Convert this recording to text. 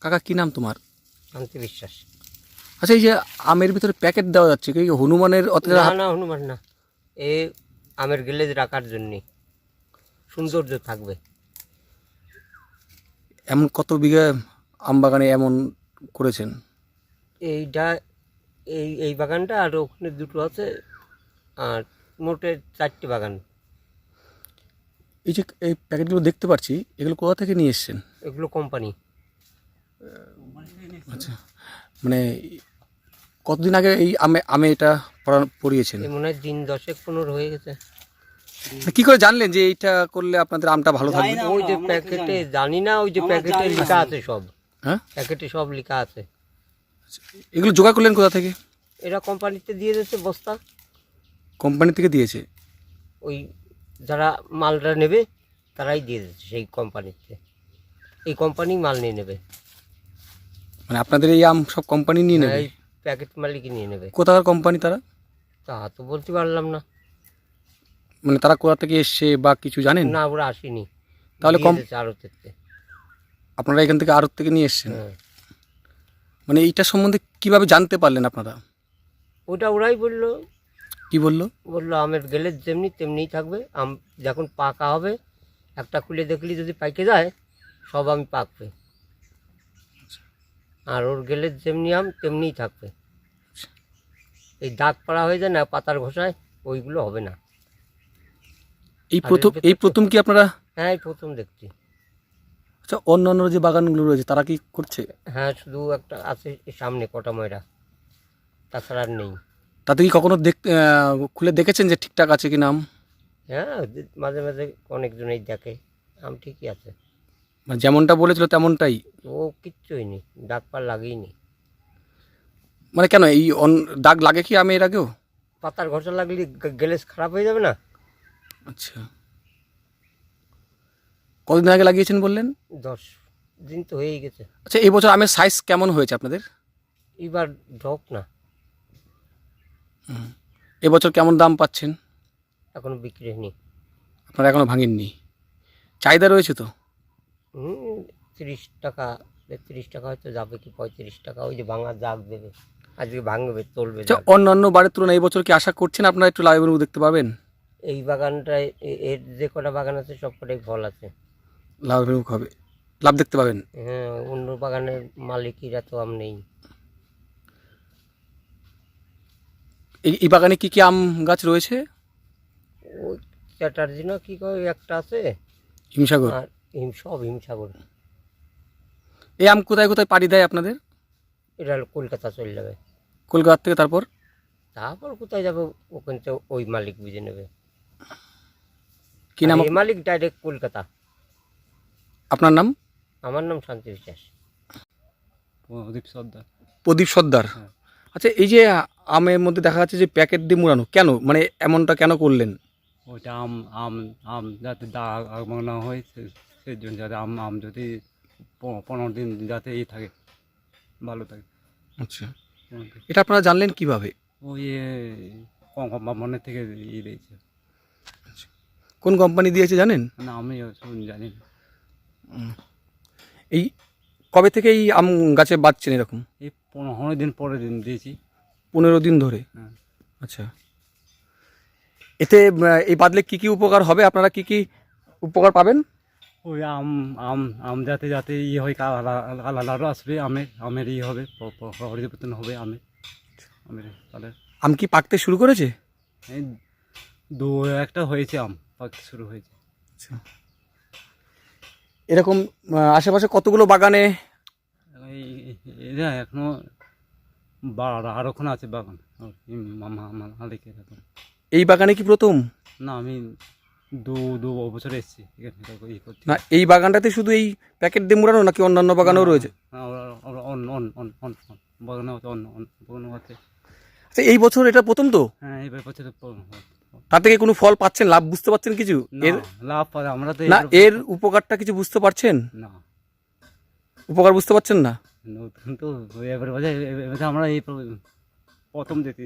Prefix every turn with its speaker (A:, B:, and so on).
A: কাকা কি নাম তোমার?
B: শান্তি বিশ্বাস।
A: আচ্ছা, এই যে আমের ভিতরে প্যাকেট দেওয়া যাচ্ছে, কি হনুমানের
B: না
A: অত্যাচার?
B: না হনুমান না, এ আমের গ্লেজ রাখার জন্যে, সৌন্দর্য থাকবে।
A: এমন কত বিঘা আম বাগানে এমন করেছেন?
B: এইটা এই বাগানটা আর ওখানে দুটো আছে, আর মোটে 4টে বাগান।
A: এই যে এই প্যাকেটগুলো দেখতে পাচ্ছি, এগুলো কোথা থেকে নিয়ে এসেছেন?
B: এগুলো কোম্পানি।
A: আচ্ছা, মানে কতদিন আগে এই আমে আমে এটা পড়িয়েছেন?
B: এই মনে হয় দিন 10-15 হয়ে গেছে।
A: কি করে জানলেন যে এইটা করলে আপনাদের আমটা ভালো থাকবে?
B: ওই যে প্যাকেটে, জানি না, ওই যে প্যাকেটে লেখা আছে সব,
A: হ্যাঁ,
B: প্যাকেটে সব লেখা আছে।
A: এগুলো জোগাড় করলেন কোথা থেকে?
B: এরা কোম্পানিতে দিয়ে দিচ্ছে বস্তা।
A: কোম্পানি থেকে দিয়েছে?
B: ওই যারা মালটা নেবে তারাই দিয়ে দিচ্ছে সেই কোম্পানিতে, এই কোম্পানি মাল নিয়ে নেবে।
A: মানে আপনাদের এই আম সব কোম্পানি নিয়ে নেবে?
B: এই প্যাকেট মালিকই নিয়ে নেবে।
A: কোথাকার কোম্পানি তারা?
B: তা তো বলতে পারলাম না।
A: মানে তারা কোথা থেকে এসছে বা কিছু জানেন?
B: না, ওরা আসেনি,
A: তাহলে
B: আড়তেতে।
A: আপনারা এখান থেকে আড়ত থেকে নিয়ে এসছেন?
B: হ্যাঁ,
A: মানে এইটা সম্বন্ধে কিভাবে জানতে পারলেন আপনারা?
B: ওটা ওরাই বললো।
A: কি বললো?
B: বললো আমের গেলে যেমনি তেমনিই থাকবে, আম যখন পাকা হবে একটা খুলে দেখলি যদি পাইকে যায় সব আম পাকবে, আর ওর গেলে যেমনি আম তেমনিই থাকবে। এই দাগ পাড়া হয়ে যায় না পাতার ঘষায়, ওইগুলো হবে না।
A: এই প্রথম কি আপনারা?
B: হ্যাঁ, এই প্রথম দেখছি।
A: আচ্ছা, অন্য যে বাগানগুলো রয়েছে তারা কি করছে?
B: হ্যাঁ, শুধু একটা আছে সামনে কটা ময়রা, তাছাড়া আর নেই।
A: তাতে কি কখনো খুলে দেখেছেন যে ঠিকঠাক আছে কি নাম?
B: হ্যাঁ, মাঝে মাঝে অনেকজনেই দেখে আম ঠিকই আছে।
A: মানে যেমনটা বলেছিল তেমনটাই?
B: ও কিচ্ছুই নেই, দাগ পার লাগেইনি।
A: মানে কেন এই দাগ লাগে কি আমি এর আগেও?
B: পাতার ঘষা লাগলে গ্যালেজ খারাপ হয়ে যাবে না?
A: আচ্ছা, কতদিন আগে লাগিয়েছেন বললেন?
B: 10 দিন তো হয়েই গেছে।
A: আচ্ছা, এই বছর আমের সাইজ কেমন হয়েছে আপনাদের?
B: এবার ঢোক না,
A: এবছর কেমন দাম পাচ্ছেন?
B: এখনো বিক্রি হয়নি।
A: আপনারা এখনো ভাঙেননি? চাহিদা রয়েছে তো?
B: 30 টাকা 33 টাকা হয়তো যাবে, কি 35 টাকা। ওই যে ভাঙা জাগ দেবে, আজকে ভাঙবে তুলবে
A: আচ্ছা,
B: জাগ।
A: অন্যান্য বারের তুলনায় এই বছর কি আশা করছেন আপনারা একটু লাভের দেখতে পাবেন?
B: এই বাগানটায় এর যে কটা বাগান আছে সব কটাই ফল আছে।
A: লাভের হবে, লাভ দেখতে পাবেন?
B: হ্যাঁ, অন্য বাগানের মালিকেরা তো আম নেই।
A: এই বাগানে কি কি আম গাছ রয়েছে?
B: ওই চ্যাটার্জি না কি কয় একটা আছে,
A: হিমসাগর?
B: আর সব হিমসাগর।
A: এই আম কোথায় কোথায় পাড়ি দেয় আপনাদের?
B: এটা হলো কলকাতা চলে যাবে।
A: কলকাতা থেকে? তারপর
B: তারপর কোথায় যাবে ওখান থেকে ওই মালিক বুঝে নেবে।
A: কি নাম
B: এই মালিক ডাইরেক্ট কলকাতা।
A: আপনার নাম?
B: আমার নাম শান্তি বিশ্বাস।
C: প্রদীপ সর্দার।
A: প্রদীপ সর্দার।
C: হ্যাঁ।
A: আচ্ছা, এই যে আমের মধ্যে দেখা যাচ্ছে যে প্যাকেট দিয়ে মুড়ানো, কেন মানে এমনটা কেন করলেন?
C: ওইটা আম আম আম যাতে দাগ আগমন না হয় সেই জন্য, যাতে আম যদি 15 দিন যাতে থাকে, ভালো থাকে।
A: আচ্ছা, এটা আপনারা জানলেন কিভাবে?
C: ওই মনের থেকে দিয়েছে।
A: কোন কোম্পানি দিয়েছে জানেন?
C: না, আমি জানি না।
A: এই কবে থেকে এই আম গাছে বাঁচছেন এরকম?
C: এই 15 দিন পরে দিন দিয়েছি।
A: 15 দিন ধরে?
C: হ্যাঁ।
A: আচ্ছা, এতে এই বাদলে কি কি উপকার হবে? আপনারা কি কি উপকার পাবেন?
C: ওই আম আম আম যাতে যাতে হয়, কালার আসবে, আমের হবে, পরিবর্তন হবে আমের কালার।
A: আম কি পাকতে শুরু করেছে?
C: এই দু একটা হয়েছে, আম পাকতে শুরু হয়েছে।
A: আচ্ছা, এরকম আশেপাশে কতগুলো বাগানে?
C: এটা এখনো আরো আছে বাগান মালিকের এখন।
A: এই বাগানে কি প্রথম?
C: না, আমি দু দু বছর এসেছি এখানে করতে।
A: না, এই বাগানটাতে শুধু এই প্যাকেট দিয়ে মুড়ানো নাকি অন্যান্য বাগানেও রয়েছে?
C: বাগানে বাগানে আছে।
A: আচ্ছা, এই বছর এটা প্রথম তো?
C: হ্যাঁ, এই বছর
A: তার থেকে কোনো ফল পাচ্ছেন, লাভ বুঝতে পারছেন কিছু এর?
C: লাভ পাই আমরা তো।
A: না, এর উপকারটা কিছু বুঝতে পারছেন?
C: না,
A: উপকার বুঝতে পারছেন না?
C: নতুন তো এবার আমরা এই প্রথম দেখি।